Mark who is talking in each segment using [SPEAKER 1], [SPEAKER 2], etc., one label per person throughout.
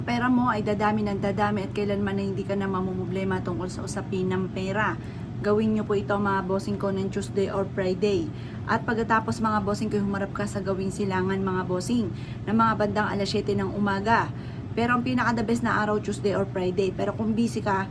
[SPEAKER 1] Pera mo ay dadami ng dadami at kailanman na hindi ka na mamumblema tungkol sa usapin ng pera. Gawin nyo po ito mga bossing ko ng Tuesday or Friday. At pagkatapos mga bossing ko, humarap ka sa gawing silangan mga bossing ng mga bandang alas 7 ng umaga. Pero ang pinaka the best na araw Tuesday or Friday. Pero kung busy ka,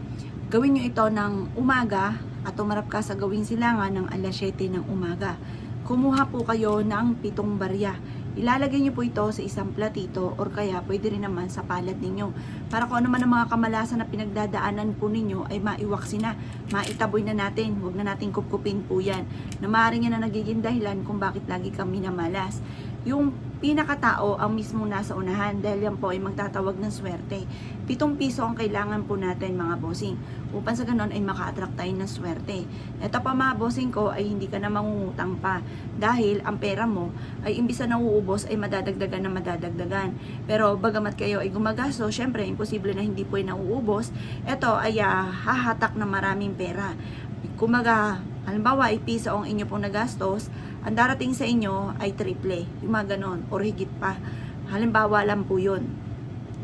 [SPEAKER 1] gawin nyo ito ng umaga at humarap ka sa gawing silangan ng alas 7 ng umaga. Kumuha po kayo ng 7 barya. Ilalagay niyo po ito sa isang platito or kaya pwede rin naman sa palad ninyo. Para kung ano man ang mga kamalasan na pinagdadaanan po ninyo ay maiwaksi na, maitaboy na natin. Huwag na natin kupkupin po yan. Na maaaring yan na nagiging dahilan kung bakit lagi kami namalas. Yung pinakatao ang mismo nasa unahan dahil yan po ay magtatawag ng swerte. 7 piso ang kailangan po natin mga bossing upang sa ganon ay maka-attract tayo ng swerte. Ito pa mga bossing ko ay hindi ka na mangungutang pa dahil ang pera mo ay imbis na nauubos ay madadagdagan na madadagdagan. Pero bagamat kayo ay gumagasto, syempre imposible na hindi po ay nauubos. Ito ay hahatak na maraming pera. Kumaga, halimbawa ay piso ang inyo pong nagastos, ang darating sa inyo ay triple, yung mga ganon, or higit pa. Halimbawa lang po yun.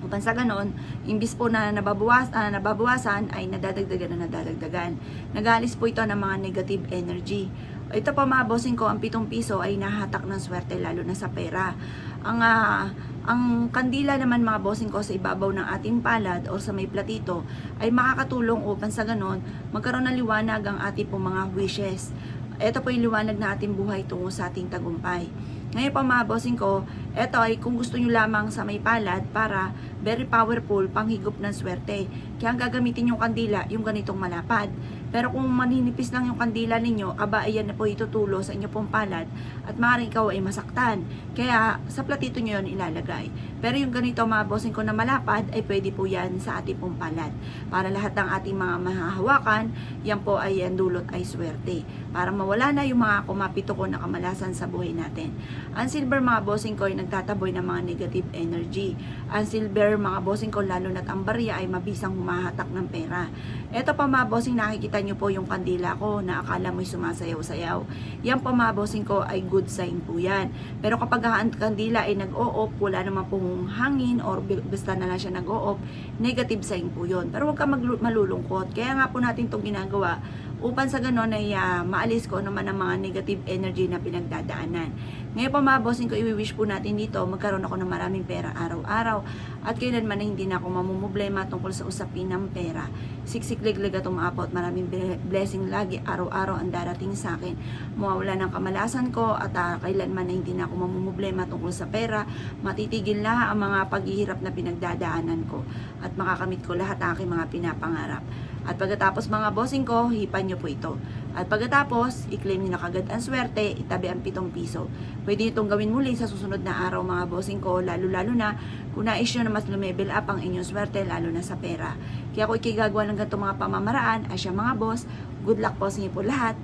[SPEAKER 1] Upang sa ganon, imbis po na nababawasan ay nadadagdagan na nadadagdagan. Nag-aalis po ito ng mga negative energy. Ito pa mga bossing ko, ang 7 piso ay nahatak ng swerte lalo na sa pera. Ang kandila naman mga bossing ko sa ibabaw ng ating palad o sa may platito ay makakatulong upang sa ganon magkaroon ng liwanag ang ating pong mga wishes. Ito po yung liwanag na ating buhay tungo sa ating tagumpay. Ngayon pa mga bossing ko, ito ay kung gusto nyo lamang sa may palad para very powerful panghigop ng swerte. Kaya ang gagamitin yung kandila, yung ganitong malapad. Pero kung maninipis lang yung kandila ninyo, aba ayan na po itutulo sa inyo pong palad at maaaring ikaw ay masaktan. Kaya sa platito nyo yun ilalagay. Pero yung ganito mga bossing ko na malapad ay pwede po yan sa ating pong palad. Para lahat ng ating mga mahahawakan, yan po ay yan dulot ay swerte. Para mawala na yung mga kumapito ko na kamalasan sa buhay natin. Ang silver mga bossing ko ay nagtataboy ng mga negative energy. Ang silver mga bossing ko lalo na't ang barya ay mabisang humahatak ng pera. Ito pa mga bossing, nakikita nyo po yung kandila ko na akala mo'y sumasayaw-sayaw. Yan po mga bossing ko ay good sign po yan. Pero kapag ang kandila ay nag-o-off, wala naman pong hangin or basta na lang siya nag-o-off, negative sign po yun. Pero huwag ka malulungkot. Kaya nga po natin itong ginagawa upang sa ganon ay maalis ko naman ang mga negative energy na pinagdadaanan. Ngayon pa mga bossing ko, i-wish po natin dito magkaroon ako ng maraming pera araw-araw at kailanman na hindi na ako mamumblema tungkol sa usapin ng pera. Siksik-liglig at umapot, maraming blessing lagi araw-araw ang darating sa akin. Mawawala ng kamalasan ko at kailanman na hindi na ako mamumblema tungkol sa pera. Matitigil na ang mga paghihirap na pinagdadaanan ko at makakamit ko lahat ang aking mga pinapangarap. At pagkatapos mga bossing ko, hipan nyo po ito. At pagkatapos, i-claim nyo na kagad ang swerte, itabi ang 7 piso. Pwede itong gawin muli sa susunod na araw mga bossing ko, lalo-lalo na kung nais nyo na mas lumebel up ang inyong swerte, lalo na sa pera. Kaya kung ikigagawa ng ganitong mga pamamaraan, ay siya mga boss, good luck po sa inyo po lahat.